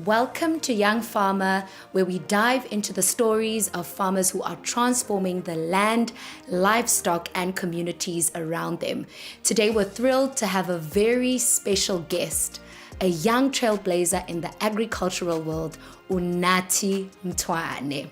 Welcome to Young Farmer, where we dive into the stories of farmers who are transforming the land, livestock, and communities around them. Today, we're thrilled to have a very special guest, a young trailblazer in the agricultural world, Unathi Malishe.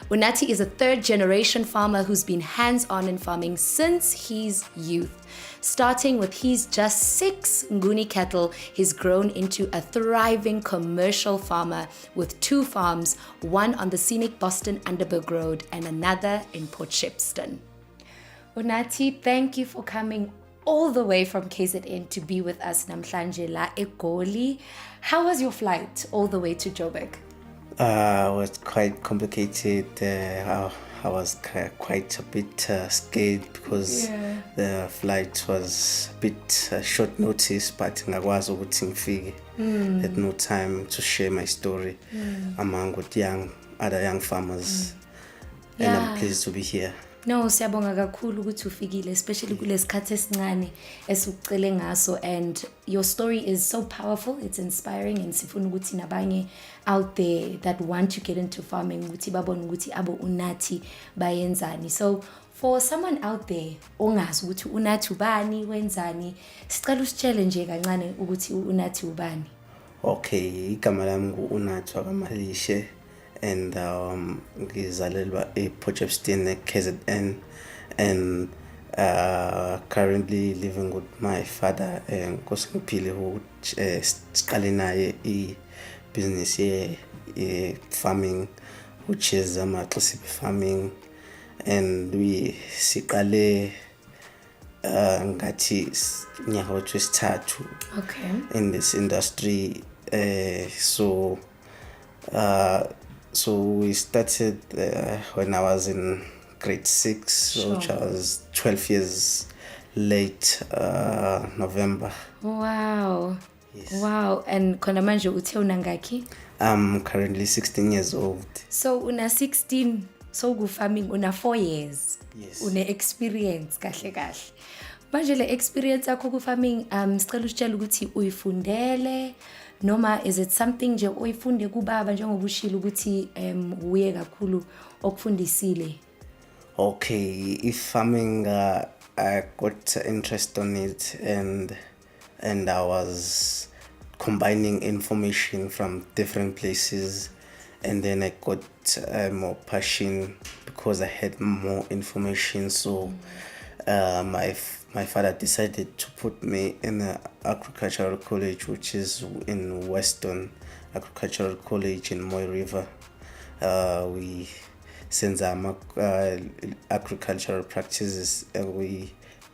Unathi is a third-generation farmer who's been hands-on in farming since his youth. Starting with his just 6 nguni cattle, he's grown into a thriving commercial farmer with 2 farms, one on the scenic Boston Underberg Road and another in Port Shepstone. Unathi, thank you for coming all the way from KZN to be with us namhlanje la eGoli. How was your flight all the way to Joburg? It was quite complicated. I was quite a bit scared because the flight was a bit short notice, but I was had no time to share my story among other young farmers. And I'm pleased to be here. No, siyabonga kakhulu ukuthi ufikile, especially kulesikhathi esincane esucele ngaso, and your story is so powerful, it's inspiring, and sifuna ukuthi nabanye out there that want to get into farming ukuthi babone ukuthi abo Unathi bayenzani. So for someone out there ongazi ukuthi Unathi ubani wenzani, sicela usitshele nje kancane ukuthi Unathi ubani. Okay, igama lami Unathi Malishe. And ngizalelwa ePort Shepstone KZN, and currently living with my father Nkosingphile, who siqale naye business farming, which is amaxesibe farming, and we siqale ngathi nyaka wesithathu in this industry. So we started when I was in grade 6, which I was 12 years late, November. Wow. Yes. Wow. And khona manje uthe unangaki? I'm currently 16 years old. So una 16, so farming una 4 years. Yes. Une experience kahle kahle. Manje le experience yakho ku farming sicela usitshela ukuthi uyifundele noma is it something nje oyifunde kubaba njengoba ushilo ukuthi uye kakhulu okufundisile? Okay, if farming I got interest on it, and I was combining information from different places, and then I got more passion because I had more information. So my father decided to put me in an agricultural college, which is in Western Agricultural College in Moy River. We send our agricultural practices we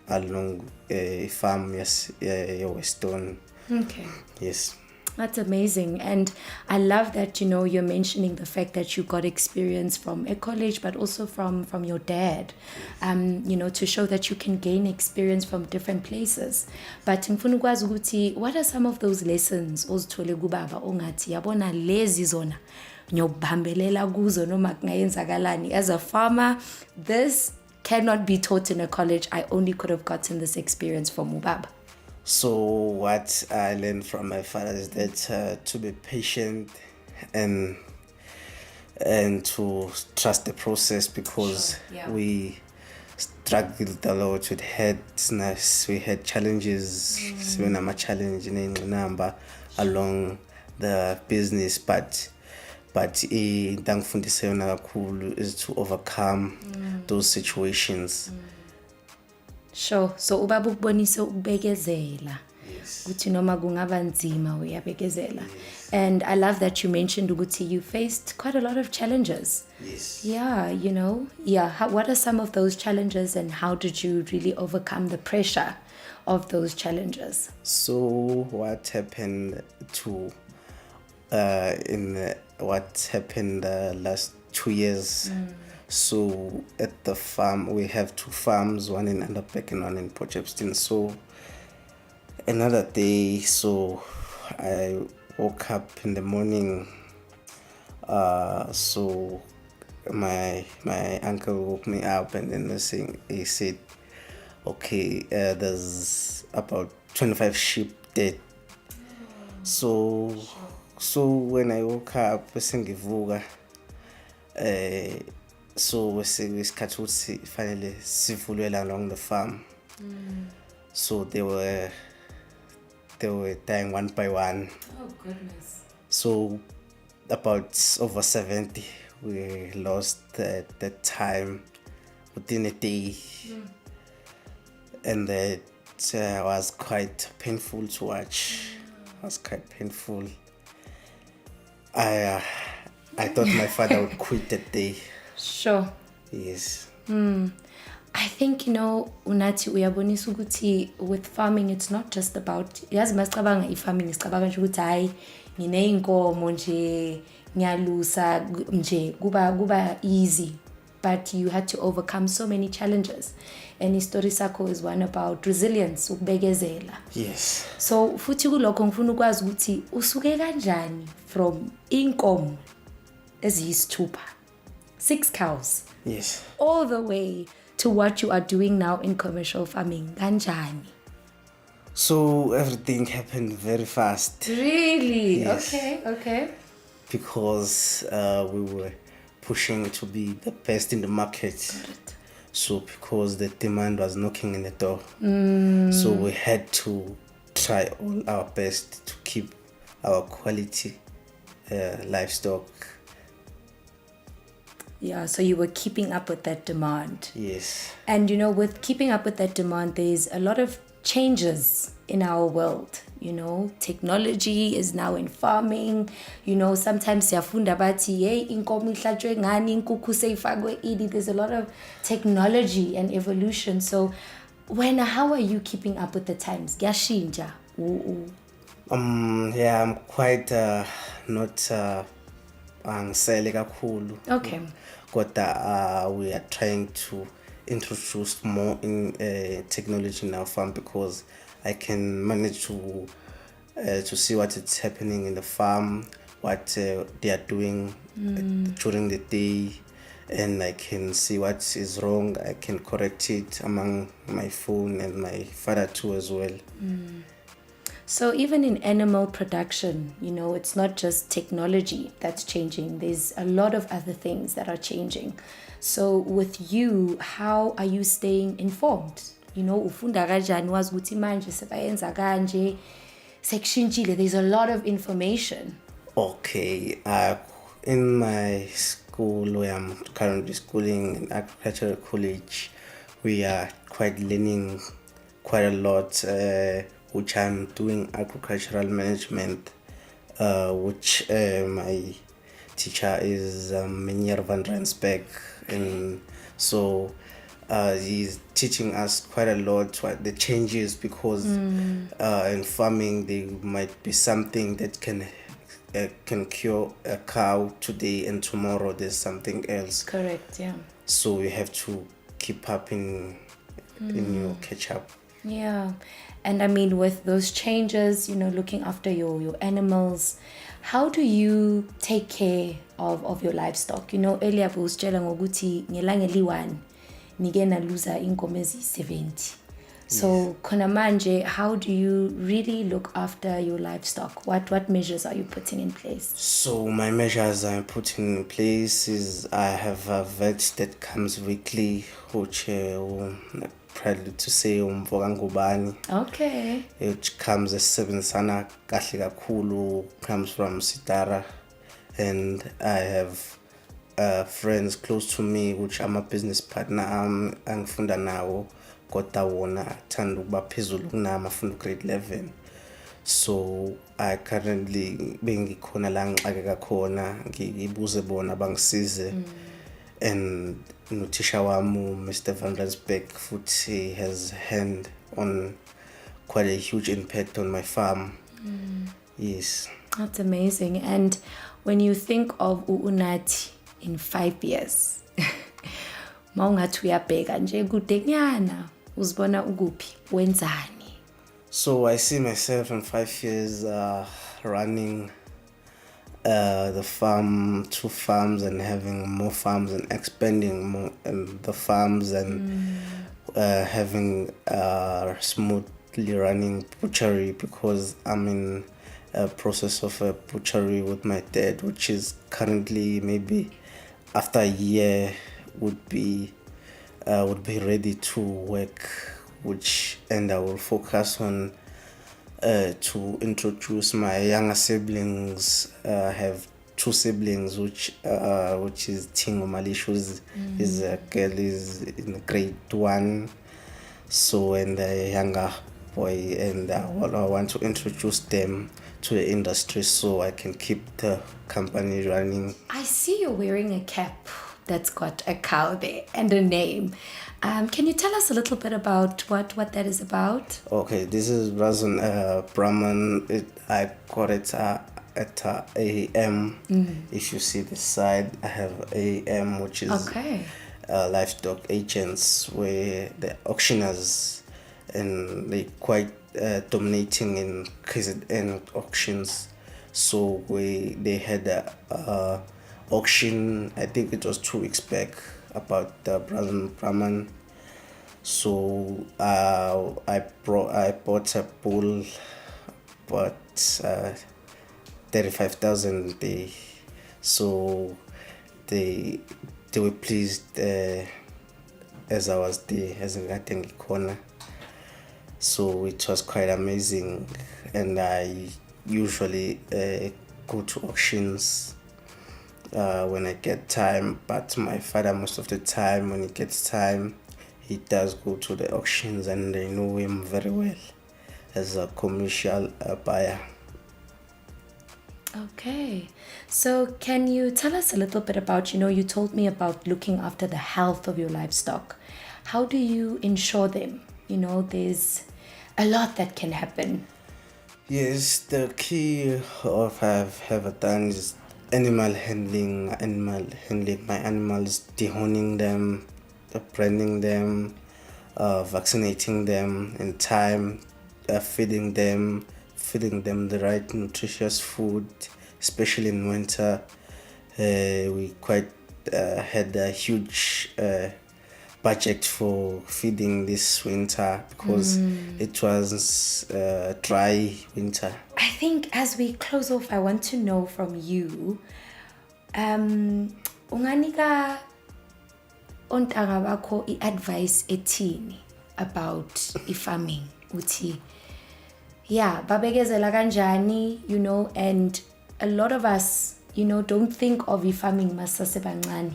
along a farm, Western. Okay. Yes. That's amazing. And I love that, you're mentioning the fact that you got experience from a college, but also from your dad, to show that you can gain experience from different places. But ngifuna ukwazi ukuthi, what are some of those lessons ozithole kubaba ongathi yabona lezi zona ngiyobambelela kuzo noma kungayenzakalani? As a farmer, this cannot be taught in a college. I only could have gotten this experience from ubaba. So what I learned from my father is that to be patient and to trust the process, because we struggled a lot with headsness. We had challenges, a challenge in number along the business, but is to overcome those situations. Sure. So ubaba ukubonisa ukubekezela. Yes. Ukuthi noma kungaba nzima uyabekezela. And I love that you mentioned ukuthi you faced quite a lot of challenges. Yes. Yeah, what are some of those challenges, and how did you really overcome the pressure of those challenges? So what happened the last 2 years? So at the farm, we have 2 farms, one in Underberg and one in Port Shepstone. So another day, so I woke up in the morning. So my uncle woke me up, and then he said, okay, there's about 25 sheep dead. So So when I woke up, sengivuka, so wesikhathi ukuthi finally sivulwela along the farm. So they were dying one by one. Oh goodness. So about over 70 we lost at that time within a day. And that was quite painful to watch. It was quite painful. I thought my father would quit that day. Sure. Yes. I think, Unathi uyabonisa ukuthi with farming it's not just about yazi masicabanga farming sicabanga nje ukuthi hayi ngineyinkomo nje ngiyalusa nje kuba easy, but you had to overcome so many challenges, and istory sakho is one about resilience, ukubekezela. Yes. So futhi kulokho ngifuna ukwazi ukuthi usuke kanjani from inkomo eziyisithupha, 6 cows. Yes. All the way to what you are doing now in commercial farming. Kanjani? So everything happened very fast. Really? Yes. Okay. Because we were pushing to be the best in the market. So because the demand was knocking in the door. So we had to try all our best to keep our quality livestock. Yeah, so you were keeping up with that demand. Yes. And with keeping up with that demand, there's a lot of changes in our world. Technology is now in farming. Sometimes siyafunda bathi hey inkomo ihlatshwe ngani, inkukhu seyifakwe ini. There's a lot of technology and evolution. So how are you keeping up with the times? Kuyashintsha. Yeah, I'm quite not angisele kakhulu. Okay. But we are trying to introduce more in technology in our farm, because I can manage to see what is happening in the farm, what they are doing during the day, and I can see what is wrong. I can correct it among my phone and my father too as well. So even in animal production, it's not just technology that's changing. There's a lot of other things that are changing. So with you, how are you staying informed? Ufunda kanjani wazi ukuthi manje sebayenza kanje sekushintshile. There's a lot of information. Okay, in my school where I'm currently schooling in agricultural college, we are quite learning quite a lot, which I'm doing agricultural management, which my teacher is Meneer van Rensbeck, and so he's teaching us quite a lot what the changes, because in farming there might be something that can cure a cow today, and tomorrow there's something else. Correct, yeah. So we have to keep up in your catch up. Yeah. And I mean, with those changes, looking after your animals, how do you take care of your livestock? Earlier I was telling ngokuthi ngelanga eli-1 ngike naluza inkomo ezi-70. So khona manje, how do you really look after your livestock? What measures are you putting in place? So my measures I'm putting in place is I have a vet that comes weekly, which proudly to say umvokangubani. Okay. Which comes esebenzisana kahle kakhulu, comes from Sitara, and I have friends close to me which I'm a business partner angifunda nawo, kodwa wona thanda ukuba phezulu kunami, afunda grade 11. So I currently bengikhona la ngixakeka khona, ngibuze bona bangisize. And nothisha wami Mr. Van Rensbeck futhi has hand on quite a huge impact on my farm. Yes. That's amazing. And when you think of Unathi in 5 years, mawungathi uyabheka nje kude nyana uzibona ukuphi, wenzani? So I see myself in 5 years running the farm, 2 farms, and having more farms and expanding more in the farms, and having a smooth currently running Butchery because I'm in a process of a butchery with my dad, which is currently maybe after a year would be ready to work, and I will focus on to introduce my younger siblings. I have two siblings, which is Unathi Malishe, who's is a girl is in grade 1, so, and a younger boy, and I want to introduce them to the industry so I can keep the company running. I see you're wearing a cap that's got a cow there and a name. Can you tell us a little bit about what that is about? Okay, this is Razan Brahman. I got it at AAM. If you see the side, I have AAM, which is Okay. livestock agents, where the auctioners, and they quite dominating in KZN auctions. So they had a auction, I think it was 2 weeks back, about the Brahman. So I bought a bull, but 35,000 they, so they were pleased as I was there as a getting corner. So it was quite amazing, and I usually go to auctions when I get time, but my father, most of the time when he gets time, he does go to the auctions, and they know him very well as a commercial buyer. Okay. So can you tell us a little bit about, you told me about looking after the health of your livestock. How do you ensure them? There's a lot that can happen. Yes, the key of have done is animal handling. My animals, dehoning them, branding them, vaccinating them in time, feeding them the right nutritious food, especially in winter. We quite had a huge budget for feeding this winter because it was dry winter. I think as we close off, I want to know from you, unganika ontanga bakho i-advice ethini about farming, uthi babekezela kanjani, and a lot of us, don't think of farming masasebancane.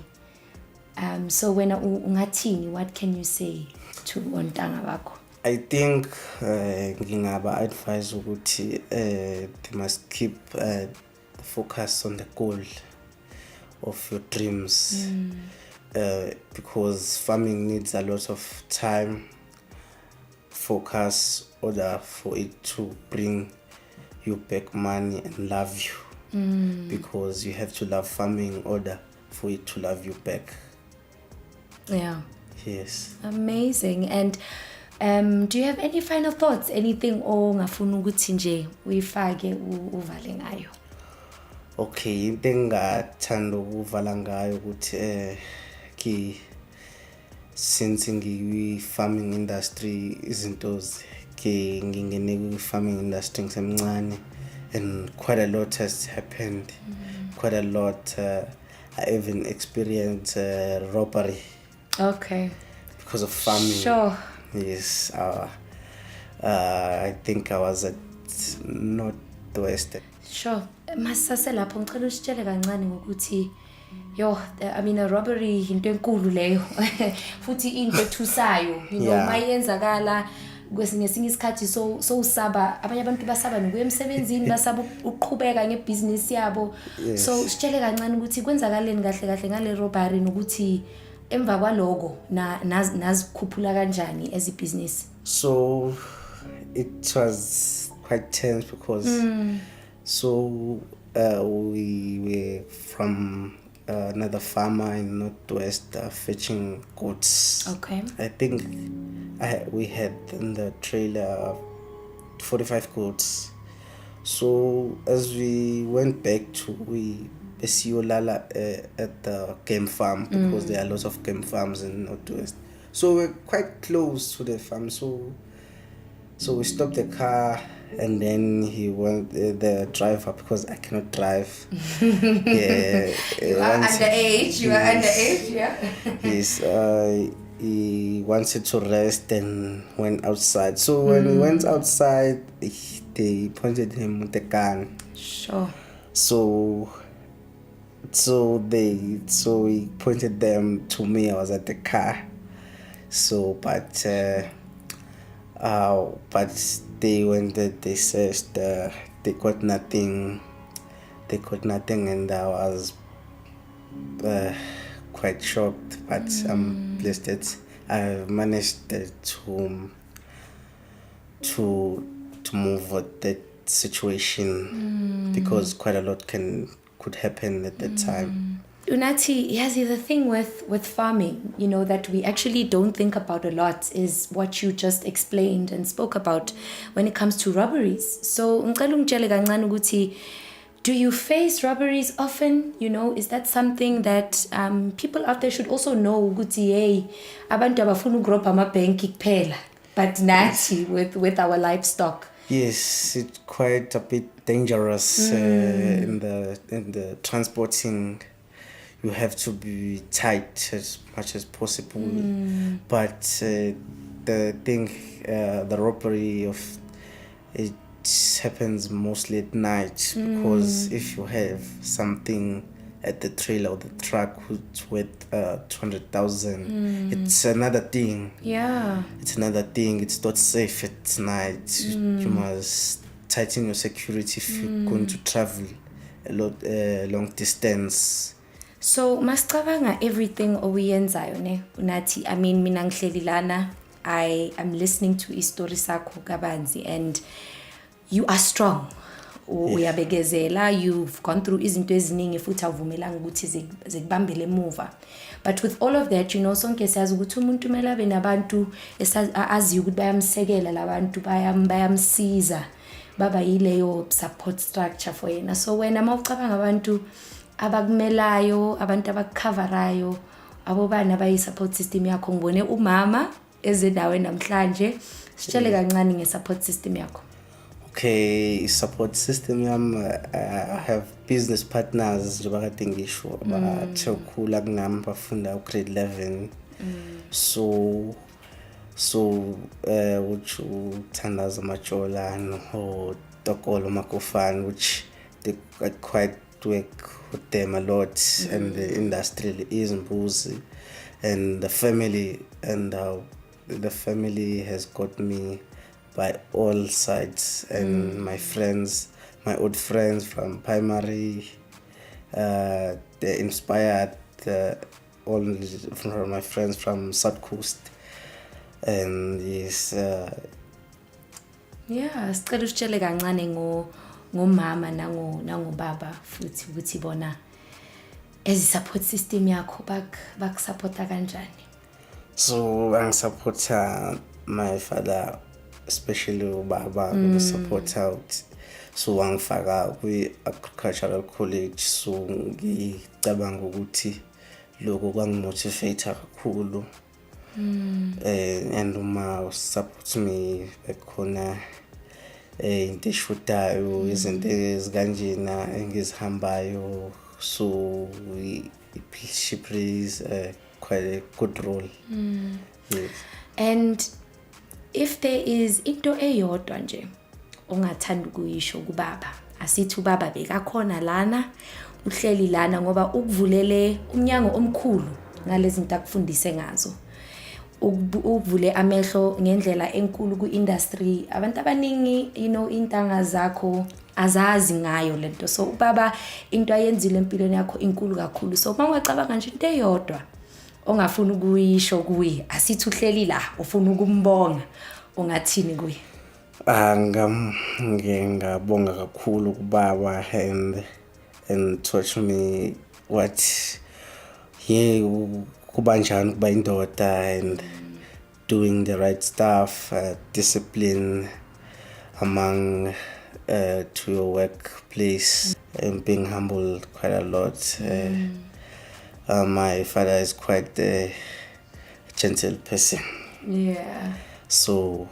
So when ungathini, what can you say to ontanga bakho? I think ngingaba advise ukuthi they must keep focus on the goal of your dreams, because farming needs a lot of time, focus, order for it to bring you back money and love you, because you have to love farming in order for it to love you back. Yeah. Yes. Amazing. And do you have any final thoughts? Anything ongafuna ukuthi nje uyifake uvale ngayo? Okay, into engathanda ukuvala ngayo ukuthi since ngiyi-farming industry, izinto ngingene kwi-farming industry ngisemncane, and quite a lot has happened. Quite a lot. I even experienced robbery. Okay. Because of farming. Sure. Yes. I think I was at Northwest. Sure. Masase lapho ngicela usitshele kancane ngokuthi a robbery into enkulu leyo futhi into ethusayo, mayenzakala kwesinye isikhathi so usaba, abanye abantu basaba nokuya emsebenzini, basaba ukuqhubeka ngebusiness yabo. So sitshele kancane ukuthi kwenzakaleni kahle ngale robbery, nokuthi emva kwaloko nazikhuphula kanjani as a business. So it was quite tense because we were from another farmer in Northwest fetching goats. Okay. I think we had in the trailer 45 goats. So as we went back to Lala at the game farm, because there are lots of game farms in Northwest. So we're quite close to the farm. So So we stopped the car, and then he went, the driver, because I cannot drive. Yeah, You are underage. You are underage, yeah. Yes, he wanted to rest and went outside. So when he went outside, they pointed him with a gun. Sure. So he pointed them to me. I was at the car. So but they went there, they searched, they got nothing. They got nothing, and I was quite shocked, but I'm blessed that I managed to move with that situation, because quite a lot could happen at that time. Unathi, yes, the thing with farming, that we actually don't think about a lot is what you just explained and spoke about when it comes to robberies. So, ngicela ungitshele kancane ukuthi, do you face robberies often? Is that something that people out there should also know? Ukuthi, hey, abantu abafuna ukurobha amabhenki kuphela, but nathi with our livestock. Yes, it's quite a bit dangerous in the transporting. You have to be tight as much as possible. But the thing, the robbery of it happens mostly at night, because if you have something at the trailer or the truck who's worth 200,000, it's another thing. Yeah. It's another thing. It's not safe at night. You must tighten your security if you're going to travel a long distance. So masicabanga everything oyenzayo ne Unathi. I mean, mina ngihleli lana, I am listening to istory sakho kabanzi, and you are strong. Uyabekezela, you've gone through izinto eziningi futhi avumelanga ukuthi zikubambele emuva. But with all of that, sonke siyazi ukuthi umuntu kumele abe nabantu azi ukuthi bayamsekela, labantu bayamsiza, baba yileyo support structure for yena. So wena mawucabanga abantu abakumelayo, abantu abakukhavarayo, abo bana bayi-support system yakho, ngibone umama ezendaweni namhlanje. Sitshele kancane nge-support system yakho. Okay, support system I have business partners njengoba kade ngisho abathekula kunami bafunda grade 11. So which Thandaza Machola and Tokolo Makofan, which they quite work with them a lot, and the industry is Mbuzi, and the family has got me by all sides, and my friends, my old friends from primary, they inspired all from my friends from South Coast, and yes. Yeah, sicela usitshele kancane ngomama nangobaba futhi ukuthi bona as support system yakho bakusupporta kanjani? So angisupporta my father, especially ubaba, support out. So wangifaka kwi-agricultural college, so ngicabanga ukuthi lokho kwangimotivate kakhulu. And uma support me bekhona into eshodayo, izinto ezikanjena engizihambayo, so she plays quite a good role. Yes. And if there is into eyodwa nje ongathanda ukuyisho kubaba, asithi ubaba bekakhona lana, uhleli lana ngoba ukuvulele umnyango omkhulu ngalezi zinto akufundise ngazo, ukuvule amehlo ngendlela enkulu ku-industry, abantu abaningi intanga zakho azazi ngayo lento. So ubaba into ayenzile empilweni yakho inkulu kakhulu. So mawacabanga nje into eyodwa ongafuna ukuyisho kuye, asithi uhleli la ufuna ukumbonga, ungathini kuye? Ngingabonga kakhulu kubaba and taught me what kuba njani kuba indoda, and doing the right stuff, discipline among to your workplace, and being humble quite a lot. My father is quite a gentle person. Yeah. So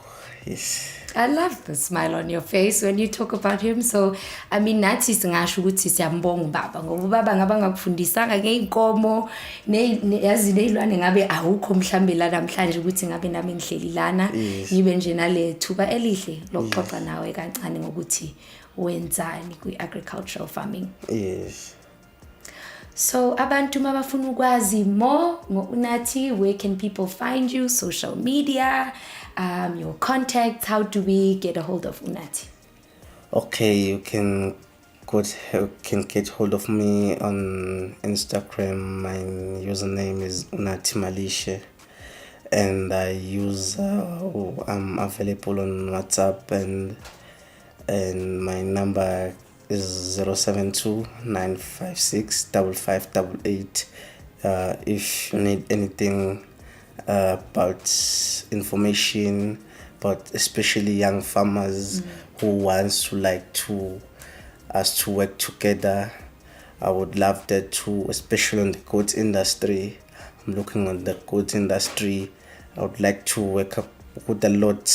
Yes. I love the smile on your face when you talk about him. So, I mean, nathi singasho ukuthi siyambonga ubaba ngoba ubaba ngaba ngakufundisanga ngeinkomo yazi nezilwane ngabe awukho mhlambe la namhlanje ukuthi ngabe nami ngihleli lana ngibe nje nale thuba elihle lokuxoxa nawe kancane ngokuthi wenzani kwi-agricultural farming. Yes. So abantu mabafuna ukwazi more ngo-Unathi, where can people find you? Social media, your contacts, how do we get a hold of Unathi? Okay, you can get hold of me on Instagram. My username is Unathi Malishe, and I'm available on WhatsApp, and my number is 072-956-5588. If you need anything about information, but especially young farmers who wants to us to work together, I would love that too, especially on the goat industry. I'm looking on the goat industry. I would like to work up with a lot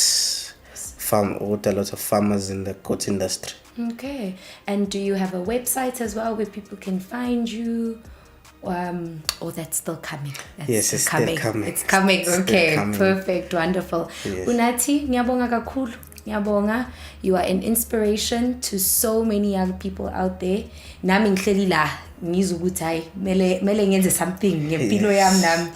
of farmers in the goat industry. Okay. And do you have a website as well where people can find you? Or that's still coming? Yes, it's still coming. It's coming. Okay, still coming. Perfect, wonderful. Yes. Unathi, ngiyabonga kakhulu. Ngiyabonga. You are an inspiration to so many young people out there. Nami ngihleli la ngizwa ukuthi hayi mele ngenze something ngempilo yami nami.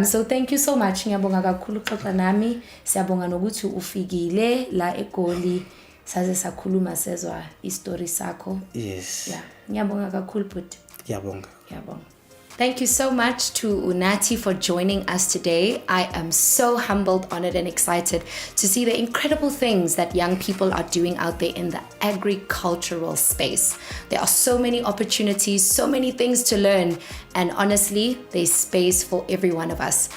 So thank you so much. Ngiyabonga kakhulu xoxa nami. Siyabonga nokuthi ufikile la eGoli. Saze sakhuluma sezwa istory sakho. Yes. Yeah. Ngiyabonga kakhulu bhuti. Ngiyabonga. Ngiyabonga. Thank you so much to Unathi for joining us today. I am so humbled, honored, and excited to see the incredible things that young people are doing out there in the agricultural space. There are so many opportunities, so many things to learn, and honestly, there's space for every one of us.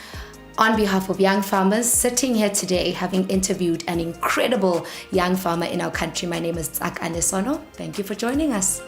On behalf of young farmers sitting here today, having interviewed an incredible young farmer in our country, my name is Tsakani. Thank you for joining us.